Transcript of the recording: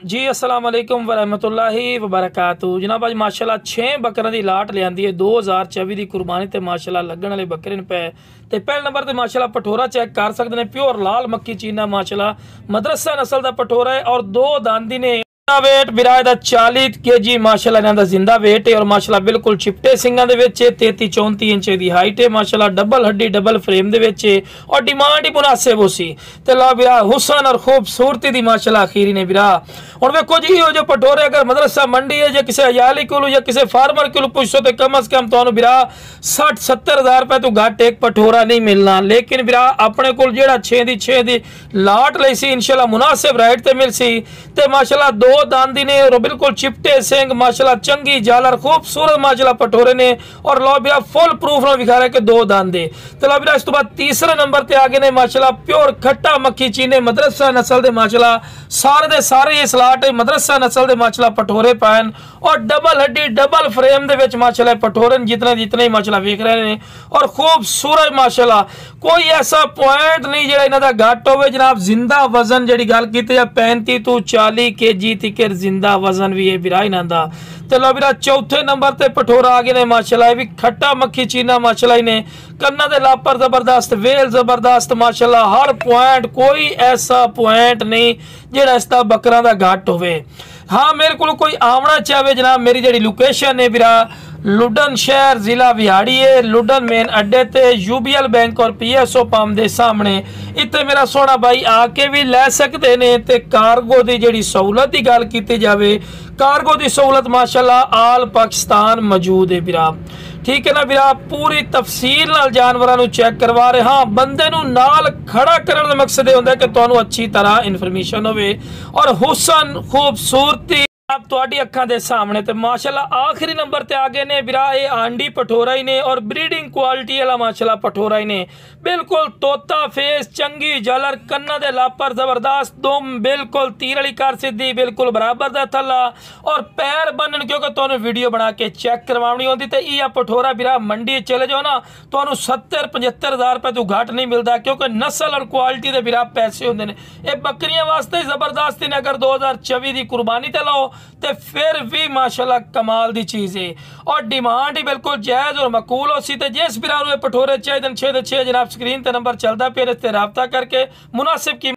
जी अस्सलाम वालेकुम वरहमतुल्लाहि वबरकातुहू। जनाब अज माशाल्लाह 6 बकरियां की लाट लियांदी है 2024 की कुरबानी ते माशाल्लाह लगन वाले बकरे ने पे ते पहले नंबर ते माशाल्लाह पठोरा चेक कर सकते हैं। प्योर लाल मक्की चीना माशाल्लाह मदरसा नस्ल का पठोरा है और 2 दांदी ने। वेट बिराए दा 40 kg माशाल्लाह इन्हां दा जिंदा वेट है और माशाल्लाह बिल्कुल चिपटे सिंगां दे विच 33-34 इंच दी हाइट है माशाल्लाह। डबल हड्डी डबल फ्रेम दे विच और डिमांड ही मुनासिब होसी ते ला बिरा हुसन और खूबसूरती दी माशाल्लाह अखीरी ने बिरा। हुण वेखो जी हो जो पठोरे अगर मदरसा मंडी है या किसी अयाली कोल या किसी फार्मर कोल पुछो तो कम अज कम तुहानू बिरा 60-70 हज़ार रुपए तो घट एक पठोरा नहीं मिलना। लेकिन बिरा अपने कोल जेड़ा 6 दी लाट लई सी इंशाल्लाह मुनासिब रेट ते मिलसी ते माशाल्लाह 2 दांदी ने और बिल्कुल चिपटे सिंग माशाल्लाह चंगी जालर खूबसूरत माशाल्लाह पठोरे ने और लो बिरा फुल प्रूफ ना दिखा रहा है कि 2 दांदे। तो लो बिरा इस तो बाद तीसरे नंबर ते आगे ने माशाल्लाह प्योर खट्टा मक्खी चीने मदरसा नस्ल दे माशाल्लाह सारे दे सारे इस लाट मदरसा नस्ल दे माशाल्लाह पठोरे पैन और डबल हड्डी डबल फ्रेम दे विच माशाल्लाह पठोरे जितने जितने माशाल्लाह वेख रहे हैं और खूबसूरत माशाल्लाह कोई ऐसा पॉइंट नहीं जेड़ा इन्हां दा घट होवे। जनाब जिंदा वजन जेड़ी गल कीती है 35 तो 40 kg तिकर जिंदा वजन भी है बिरा इन्हां दा। चलो बिरा चौथे नंबर ते पठोरा आ गए ने माशाल्लाह भी खट्टा मक्खी चीना माशाल्लाह इन्हें कन्ना दे लापर जबरदस्त वेल जबरदस्त माशाल्लाह हर पॉइंट कोई ऐसा पॉइंट नहीं जेड़ा इसका बकरा दा घट होवे। हाँ मेरे को कोई आवना चाहे जनाब मेरी जी लोकेशन है बिरा लुडन शहर जिला विहाड़ी है। लुडन मेन अड्डे ते यूबीएल बैंक और पीएसओ पंप के सामने इतने मेरा सोना भाई आके भी लै सकते ने। ते कार्गो की जी सहूलत की गल की जाए कार्गो की सहूलत माशाल्लाह आल पाकिस्तान मौजूद है बिरा। ठीक है ना बिरा पूरी तफसील नाल जानवरां नूं चेक करवा रहे। हाँ बंदे नूं नाल खड़ा करने का मकसद ये होंदा है कि तुहानूं अच्छी तरह इन्फॉर्मेशन होवे और हुसन खूबसूरती आप तुहाडी अखां दे सामने। ते माशाल्लाह आखिरी नंबर ते आगे ने बिरा ये आंडी पठोरा ही ने और ब्रीडिंग क्वालिटी वाला माशाल्लाह पठोरा ही ने बिल्कुल तोता फेस चंगी जालर कन्ना दे लापर जबरदस्त दुम बिल्कुल तीर वाली कर सीधी बिल्कुल बराबर दा थल्ला और पैर बनन क्योंकि तुहानूं वीडियो बना के चेक करवानी होंदी ते इह पठोरा बिरा मंडी चले जाओ ना तुहानूं 70-75 हज़ार रुपए तो घट नहीं मिलता क्योंकि नस्ल और क्वालिटी दे बिरा पैसे होंदे ने। ये बकरियां वास्ते जबरदस्त ने अगर 2024 की कुर्बानी ते लो ते फिर भी माशाल्लाह कमाल दी चीज़ है और डिमांड ही बिल्कुल जायज़ और मकूल हो सी। जिस बिरा पठोरे चाहिए 6 जनाब स्क्रीन ते नंबर चलता पे इस ते राबता करके मुनासिब की